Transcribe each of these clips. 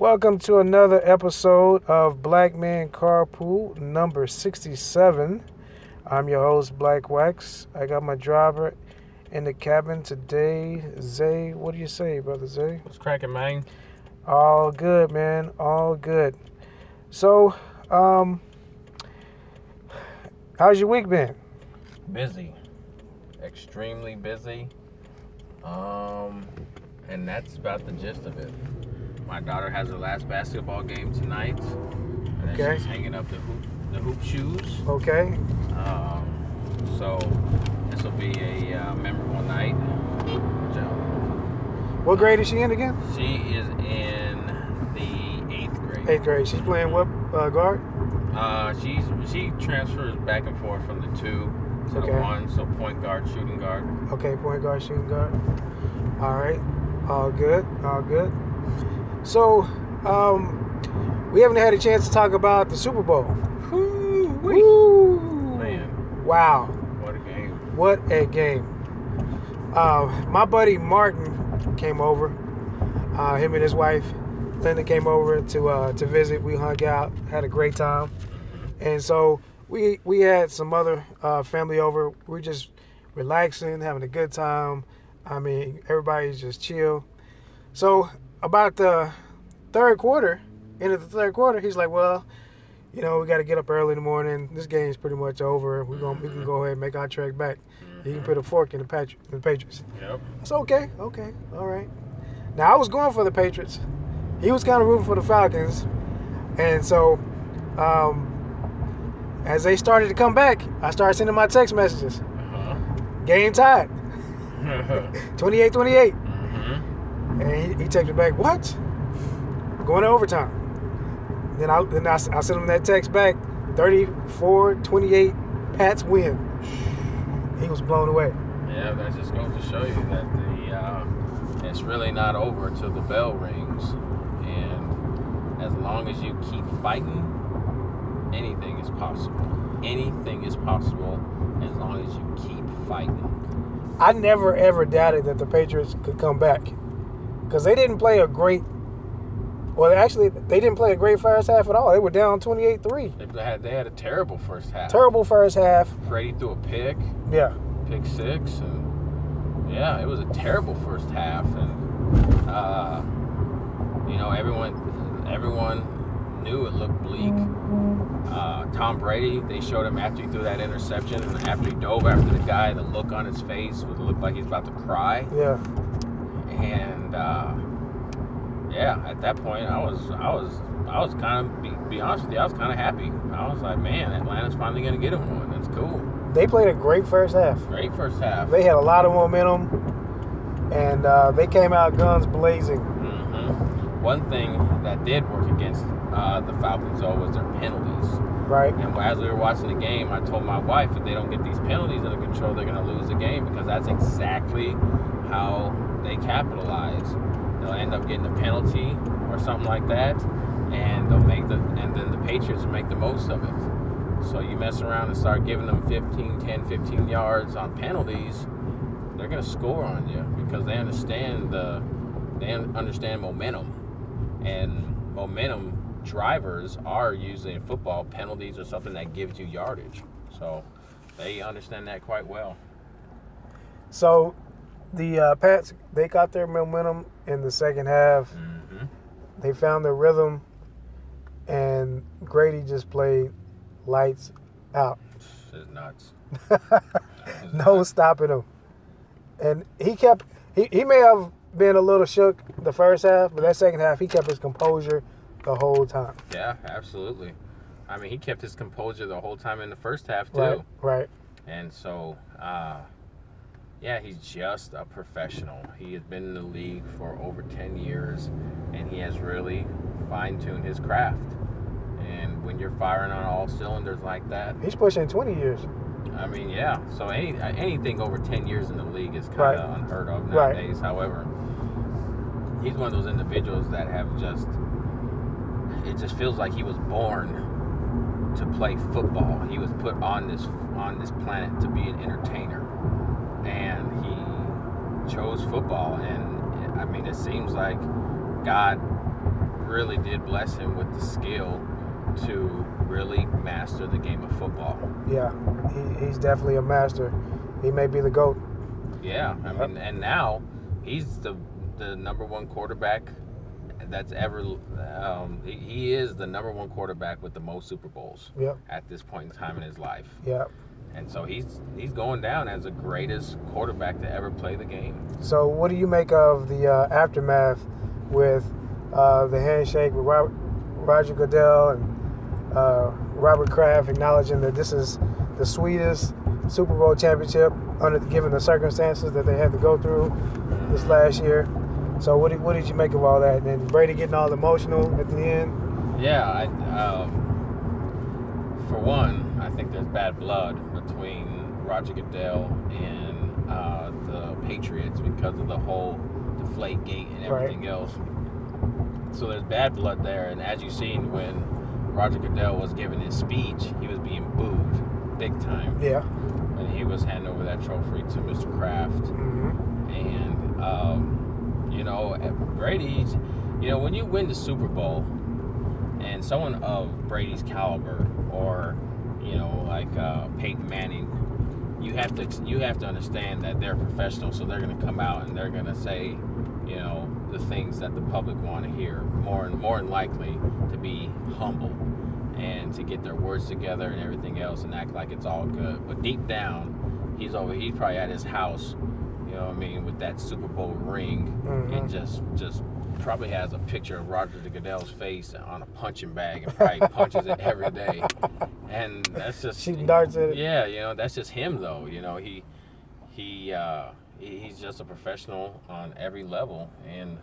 Welcome to another episode of BlackMenCarpool, number 67. I'm your host, blackwax. I got my driver in the cabin today. Zay, what do you say, brother Zay? What's cracking, man? All good, man. All good. So, how's your week been? Busy. Extremely busy. And that's about the gist of it. My daughter has her last basketball game tonight. And Okay. she's hanging up the hoop shoes. Okay. So this will be a memorable night. What grade is she in again? She is in the 8th grade. 8th grade. She's playing what guard? She transfers back and forth from the 2 to the 1, so point guard, shooting guard. Okay, point guard, shooting guard. All right. All good. All good. So, we haven't had a chance to talk about the Super Bowl. Woo! Man. Wow. What a game. What a game. My buddy Martin came over. Him and his wife, Linda, came over to visit. We hung out, had a great time. And so we had some other family over. We're just relaxing, having a good time. I mean, everybody's just chill. So about the third quarter, end of the third quarter, he's like, well, you know, we got to get up early in the morning. This game's pretty much over. We can go ahead and make our trek back. You can put a fork in the Patriots. Yep. It's okay, all right. Now, I was going for the Patriots. He was kind of rooting for the Falcons. And so, as they started to come back, I started sending my text messages. Game tied. 28-28. And he texted me back, what? Going to overtime. Then I sent him that text back, 34-28, Pats win. He was blown away. Yeah, that just goes to show you that it's really not over until the bell rings. And as long as you keep fighting, anything is possible. Anything is possible as long as you keep fighting. I never, ever doubted that the Patriots could come back. Because they didn't play a great... Well, actually, they didn't play a great first half at all. They were down 28-3. They had a terrible first half. Terrible first half. Brady threw a pick. Yeah. Pick 6. And, yeah, it was a terrible first half. And, you know, everyone knew it looked bleak. Tom Brady, they showed him after he threw that interception and after he dove after the guy, the look on his face looked like he's about to cry. Yeah. And yeah, at that point, I was kind of, be honest with you, I was kind of happy. I was like, man, Atlanta's finally gonna get him one. That's cool. They played a great first half. Great first half. They had a lot of momentum, and they came out guns blazing. One thing that did work against the Falcons, though, was their penalties. Right. And as we were watching the game, I told my wife, if they don't get these penalties under control, they're going to lose the game, because that's exactly how they capitalize. They'll end up getting a penalty or something like that, and then the Patriots will make the most of it. So you mess around and start giving them 10, 15 yards on penalties, they're going to score on you, because they understand momentum. And momentum drivers are usually in football, penalties or something that gives you yardage. So they understand that quite well. So the Pats, they got their momentum in the second half. They found their rhythm, and Grady just played lights out. It's nuts. No stopping him. And he may have been a little shook the first half, but that second half, he kept his composure the whole time. Yeah, absolutely. I mean, he kept his composure the whole time in the first half, too. Right. And so, yeah, he's just a professional. He has been in the league for over 10 years, and he has really fine-tuned his craft. And when you're firing on all cylinders like that... He's pushing 20 years. I mean, yeah. So anything over 10 years in the league is kind of unheard of nowadays. Right. However, he's one of those individuals that have just... It just feels like he was born to play football. He was put on this planet to be an entertainer, and he chose football. And I mean, it seems like God really did bless him with the skill to really master the game of football. Yeah, he's definitely a master. He may be the GOAT. Yeah, I mean, and now he's the number one quarterback that's ever. He is the number one quarterback with the most Super Bowls. Yep. At this point in time in his life. Yeah. And so he's going down as the greatest quarterback to ever play the game. So what do you make of the aftermath with the handshake with Roger Goodell and Robert Kraft acknowledging that this is the sweetest Super Bowl championship given the circumstances that they had to go through this last year? So what did you make of all that? And then Brady getting all emotional at the end? Yeah, for one, I think there's bad blood between Roger Goodell and the Patriots because of the whole Deflategate and everything else. So there's bad blood there. And as you've seen, when Roger Goodell was giving his speech, he was being booed big time. Yeah. When he was handing over that trophy to Mr. Kraft. Mm-hmm. And, Brady's, when you win the Super Bowl and someone of Brady's caliber or, like Peyton Manning, you have to understand that they're professionals, so they're going to come out and they're going to say, the things that the public want to hear, more than likely to be humble and to get their words together and everything else and act like it's all good. But deep down, he's probably at his house, with that Super Bowl ring, mm-hmm. and just probably has a picture of Roger Goodell's face on a punching bag and probably punches it every day. And that's just shooting darts at it. Yeah, that's just him though. He's just a professional on every level in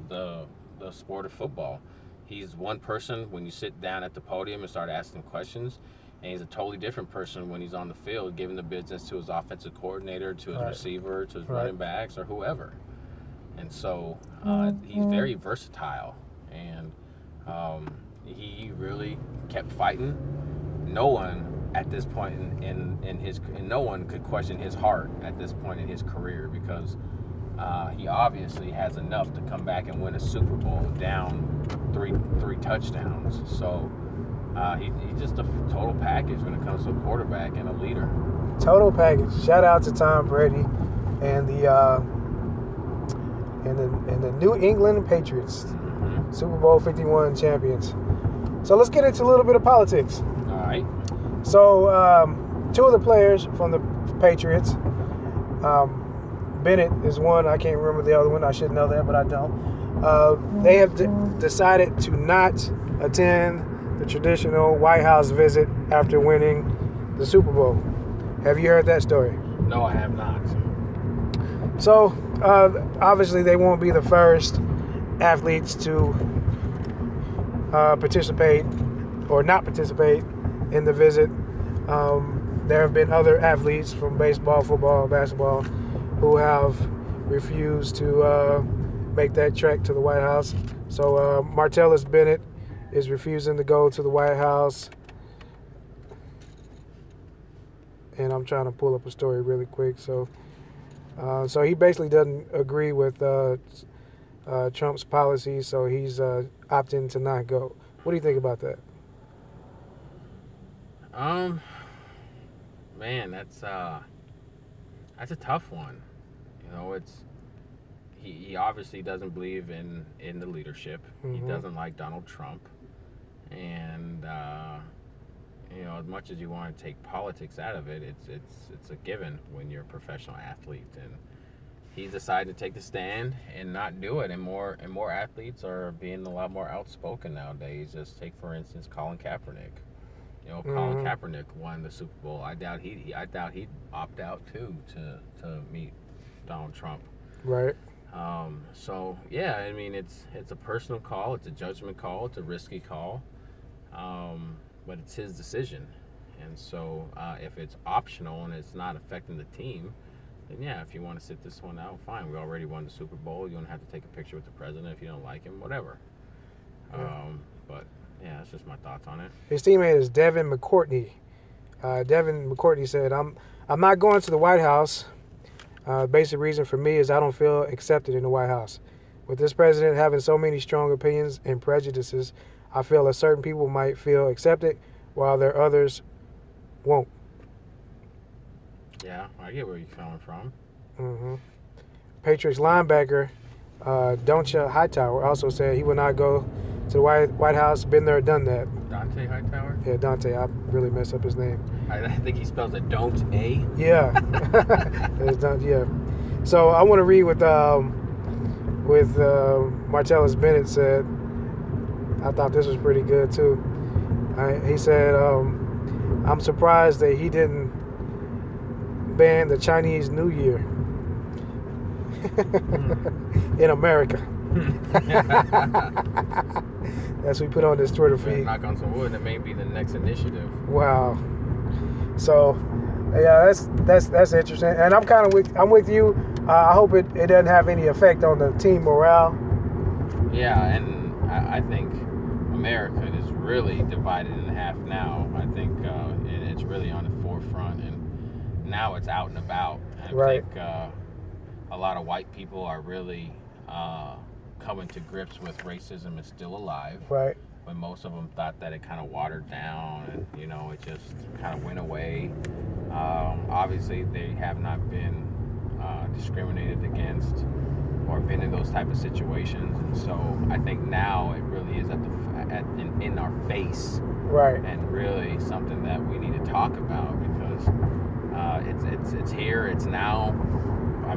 the sport of football. He's one person when you sit down at the podium and start asking questions, and he's a totally different person when he's on the field, giving the business to his offensive coordinator, to his receiver, to his running backs, or whoever. And so he's very versatile, and he really kept fighting. No one at this point no one could question his heart at this point in his career, because he obviously has enough to come back and win a Super Bowl down three touchdowns. So he's just a total package when it comes to a quarterback and a leader. Total package. Shout out to Tom Brady and the New England Patriots, Mm-hmm. Super Bowl 51 champions. So let's get into a little bit of politics. All right. So two of the players from the Patriots, Bennett is one. I can't remember the other one. I should know that, but I don't. They have decided to not attend the traditional White House visit after winning the Super Bowl. Have you heard that story? No, I have not. So obviously they won't be the first athletes to participate or not participate in the visit. There have been other athletes from baseball, football, basketball who have refused to make that trek to the White House. So Martellus Bennett is refusing to go to the White House. And I'm trying to pull up a story really quick. So he basically doesn't agree with Trump's policy, so he's opting to not go. What do you think about that? Man, that's a tough one. He obviously doesn't believe in the leadership. Mm-hmm. He doesn't like Donald Trump, and as much as you want to take politics out of it, it's a given when you're a professional athlete. And he decided to take the stand and not do it. And more athletes are being a lot more outspoken nowadays. Just take, for instance, Colin Kaepernick. Colin Kaepernick won the Super Bowl. I doubt he'd opt out too to meet Donald Trump. Right. So yeah, I mean it's a personal call. It's a judgment call. It's a risky call. But it's his decision. And so if it's optional and it's not affecting the team, then yeah, if you want to sit this one out, fine. We already won the Super Bowl. You don't have to take a picture with the president if you don't like him, whatever. Yeah. But yeah, that's just my thoughts on it. His teammate is Devin McCourtney. Devin McCourtney said, I'm not going to the White House. Basic reason for me is I don't feel accepted in the White House. With this president having so many strong opinions and prejudices, I feel that certain people might feel accepted while there others won't. Yeah, I get where you're coming from. Mm-hmm. Patriots linebacker Doncha Hightower also said he would not go to the White House. Been there, done that. Dante Hightower? Yeah, Dante. I really messed up his name. I think he spells it don't A. Yeah. Yeah. So I want to read what Martellus Bennett said. I thought this was pretty good too. He said, I'm surprised that he didn't ban the Chinese New Year in America. That's what we put on this Twitter feed. Knock on some wood, that may be the next initiative. Wow. So, yeah, that's interesting. And I'm with you. I hope it doesn't have any effect on the team morale. Yeah, and I think America is really divided in half now. I think it's really on the forefront, and now it's out and about. And I think a lot of white people are really coming to grips with racism is still alive. Right. When most of them thought that it kind of watered down and, it just kind of went away. Obviously, they have not been discriminated against or been in those type of situations. And so I think now it really is in our face. Right. And really something that we need to talk about because it's here, it's now.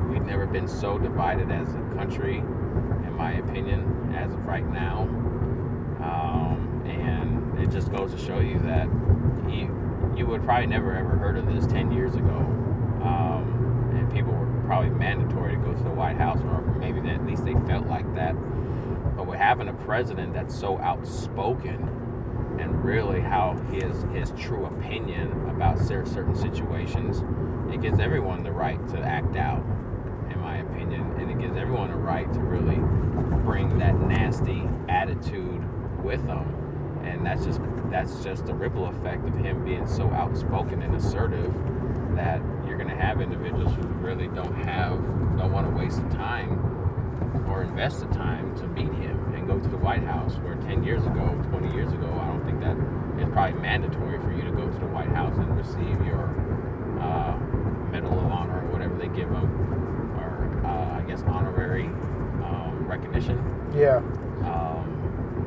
We've never been so divided as a country, in my opinion, as of right now. And it just goes to show you that you would probably never ever heard of this 10 years ago. And people were probably mandatory to go to the White House, or maybe at least they felt like that. But with having a president that's so outspoken and really how his true opinion about certain situations, it gives everyone the right to act out, in my opinion, and it gives everyone a right to really bring that nasty attitude with them. And that's just the ripple effect of him being so outspoken and assertive that you're going to have individuals who really don't want to waste the time or invest the time to meet him and go to the White House, where 10 years ago, 20 years ago, I don't think that it's probably mandatory for you to go to the White House and receive your Medal of Honor or whatever they give them, or I guess honorary recognition. Yeah.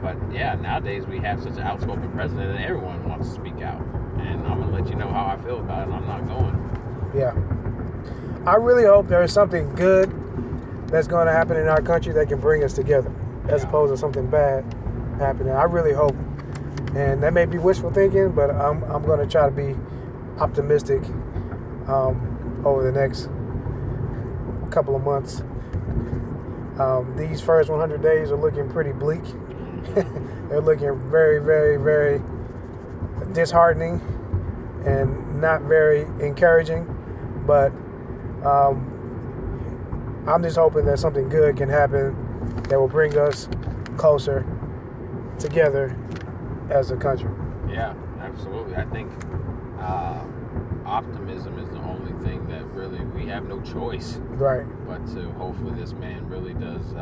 But yeah, nowadays we have such an outspoken president and everyone wants to speak out. And I'm going to let you know how I feel about it, and I'm not going. Yeah. I really hope there is something good that's going to happen in our country that can bring us together, as opposed to something bad happening. I really hope. And that may be wishful thinking, but I'm going to try to be optimistic over the next couple of months. These first 100 days are looking pretty bleak. They're looking very, very, very disheartening and not very encouraging. But I'm just hoping that something good can happen that will bring us closer together as a country. Yeah, absolutely. I think optimism is the only thing that really we have no choice. Right. But to hopefully this man really does,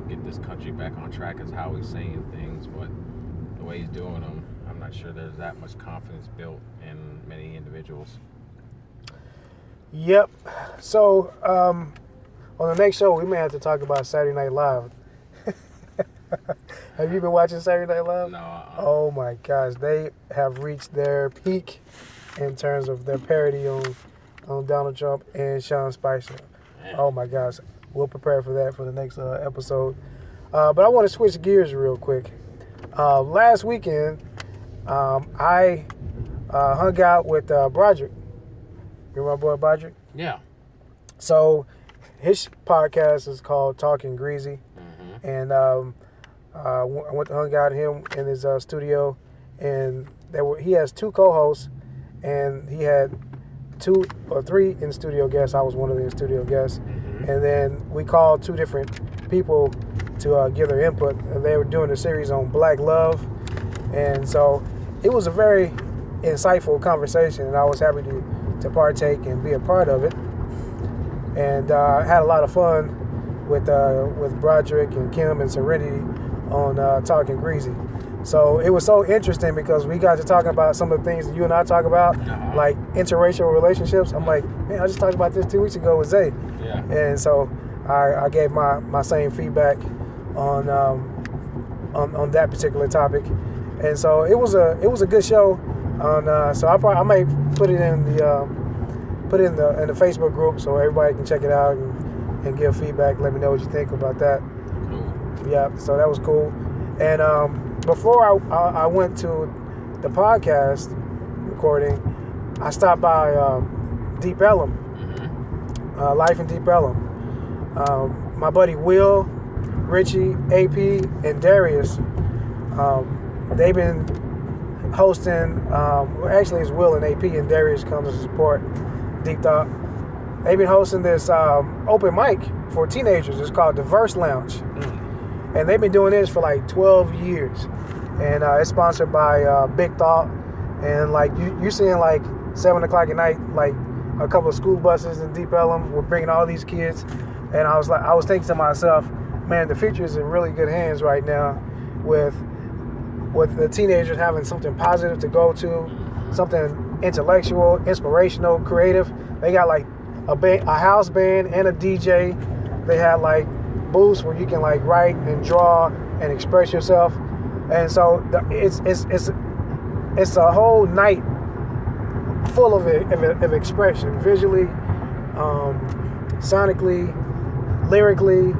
get this country back on track is how he's saying things. But the way he's doing them, I'm not sure there's that much confidence built in many individuals. Yep. So on the next show, we may have to talk about Saturday Night Live. Have you been watching Saturday Night Live? No. Oh my gosh, they have reached their peak in terms of their parody on Donald Trump and Sean Spicer. Man. Oh my gosh, we'll prepare for that for the next episode. But I want to switch gears real quick. Last weekend, I hung out with Broderick. You remember my boy Broderick? Yeah. So his podcast is called Talking Greasy. Mm-hmm. And I went to hung out with him in his studio, and he has two co-hosts, and he had 2 or 3 in-studio guests. I was one of the in-studio guests. Mm-hmm. And then we called 2 different people to give their input, and they were doing a series on Black love. And so it was a very insightful conversation, and I was happy to partake and be a part of it. And I had a lot of fun with Broderick and Kim and Serenity on Talking Greasy. So it was so interesting because we got to talking about some of the things that you and I talk about, like interracial relationships. I'm like, man, I just talked about this 2 weeks ago with Zay. Yeah. And so I gave my same feedback on that particular topic. And so it was a good show. So I may put it in the Facebook group so everybody can check it out and give feedback. Let me know what you think about that. Cool. Yeah. So that was cool. And before I went to the podcast recording, I stopped by Deep Ellum, Life in Deep Ellum. My buddy Will, Richie, AP, and Darius, they've been hosting, actually it's Will and AP, and Darius comes to support Deep Thought. They've been hosting this open mic for teenagers. It's called DaVerse Lounge. And they've been doing this for like 12 years. And it's sponsored by Big Thought. And like you seeing like 7 o'clock at night, like a couple of school buses in Deep Ellum were bringing all these kids. And I was thinking to myself, man, the future is in really good hands right now with the teenagers having something positive to go to, something intellectual, inspirational, creative. They got like a house band and a DJ. They had like booths where you can like write and draw and express yourself. And so it's a whole night full of expression, visually, sonically, lyrically,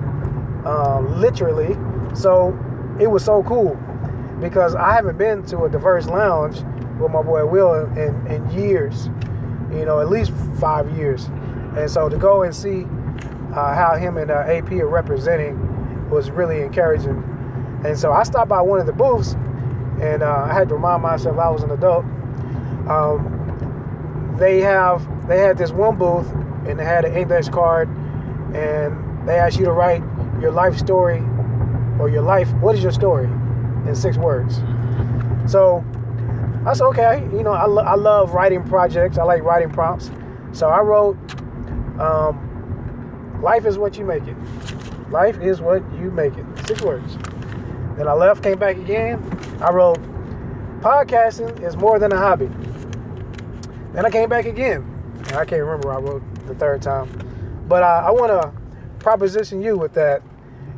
literally. So it was so cool because I haven't been to a DaVerse Lounge with my boy Will in years, at least 5 years. And so to go and see how him and AP are representing was really encouraging. And so I stopped by one of the booths, and I had to remind myself I was an adult. They had this one booth, and they had an index card, and they asked you to write your life story or your life. What is your story in 6 words? So I said, okay, I love writing projects. I like writing prompts. So I wrote, life is what you make it. Life is what you make it. 6 words. Then I left, came back again. I wrote, podcasting is more than a hobby. Then I came back again. And I can't remember what I wrote the 3rd time. But I want to proposition you with that.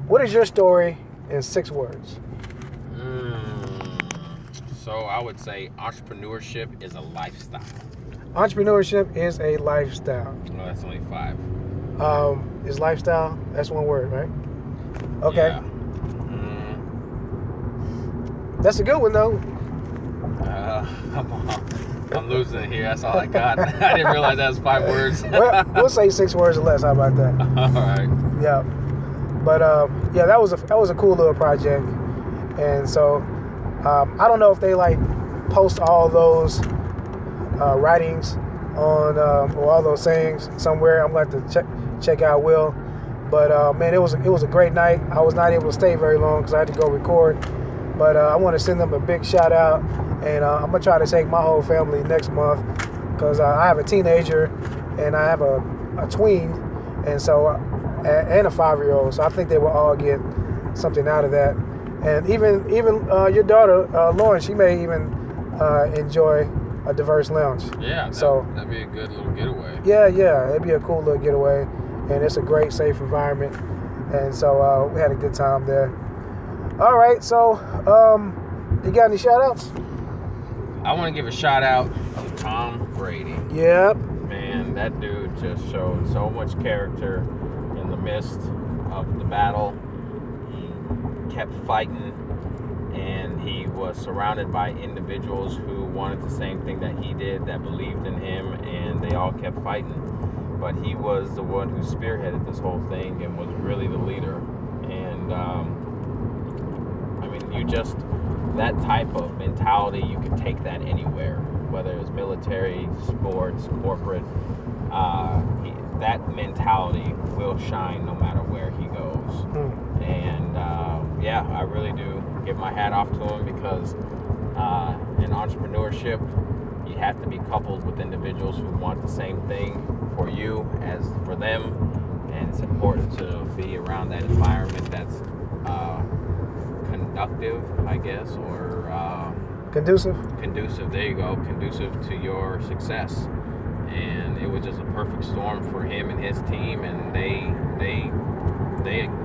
What is your story in 6 words? So I would say entrepreneurship is a lifestyle. Entrepreneurship is a lifestyle. Well, that's only 5. Is lifestyle? That's 1 word, right? Okay. Yeah. That's a good one, though. I'm losing it here. That's all I got. I didn't realize that was 5 words. Well, we'll say 6 words or less. How about that? All right. Yeah. But yeah, that was a cool little project. And so I don't know if they like post all those writings on or all those sayings somewhere. I'm going to have to check out Will. But man, it was a great night. I was not able to stay very long because I had to go record. But I want to send them a big shout out, and I'm gonna try to take my whole family next month because I have a teenager and I have a tween, and so and a 5-year-old. So I think they will all get something out of that. And even your daughter Lauren, she may even enjoy a DaVerse Lounge. Yeah. So that'd be a good little getaway. Yeah, it'd be a cool little getaway, and it's a great, safe environment. And so we had a good time there. All right, so you got any shout outs? I want to give a shout out to Tom Brady. Yep. Man, that dude just showed so much character in the midst of the battle. He kept fighting, and he was surrounded by individuals who wanted the same thing that he did, that believed in him, and they all kept fighting. But he was the one who spearheaded this whole thing and was really the leader. And that type of mentality, you can take that anywhere, whether it's military, sports, corporate. That mentality will shine no matter where he goes. And yeah, I really do give my hat off to him because in entrepreneurship, you have to be coupled with individuals who want the same thing for you as for them. and it's important to be around that environment that's conductive, I guess, or conducive. Conducive. There you go. Conducive to your success. And it was just a perfect storm for him and his team, and they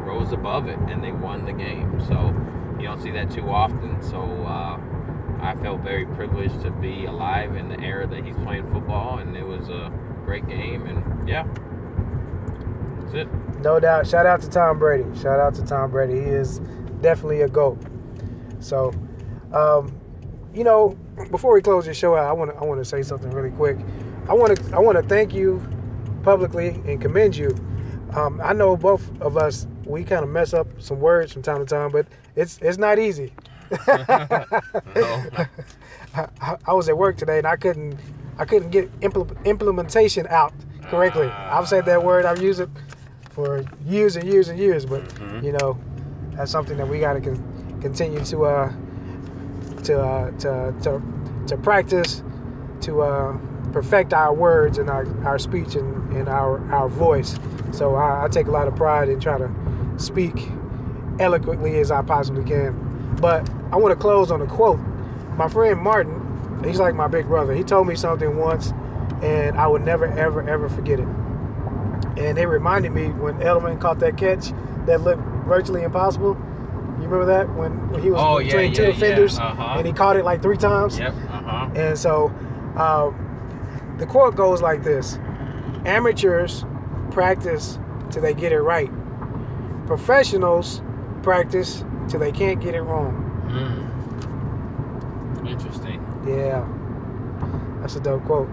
rose above it and they won the game. So you don't see that too often. So I felt very privileged to be alive in the era that he's playing football, and it was a great game. And yeah, that's it. No doubt. Shout out to Tom Brady. Shout out to Tom Brady. He is definitely a GOAT. So, you know, before we close the show out, I want to say something really quick. I want to thank you publicly and commend you. I know both of us, we kind of mess up some words from time to time, but it's not easy. I was at work today and I couldn't get implementation out correctly. I've said that word. I've used it for years and years and years, but you know, that's something that we got to continue to practice, to perfect our words and our speech and our voice. So I take a lot of pride in trying to speak eloquently as I possibly can. But I want to close on a quote. My friend Martin, he's like my big brother. He told me something once, and I would never, ever, ever forget it. And it reminded me when Edelman caught that catch that looked virtually impossible. You remember that? When he was between two defenders, and he caught it like 3 times? Yep. And so the quote goes like this: amateurs practice till they get it right. Professionals practice till they can't get it wrong. Interesting. Yeah. That's a dope quote.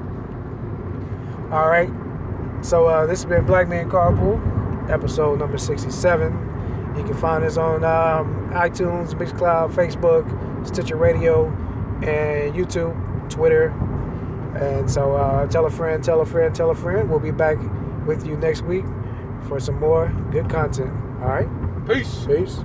All right. So this has been BlackMenCarpool, episode number 67. You can find us on iTunes, Mixcloud, Facebook, Stitcher Radio, and YouTube, Twitter. And so tell a friend, tell a friend, tell a friend. We'll be back with you next week for some more good content. All right? Peace. Peace.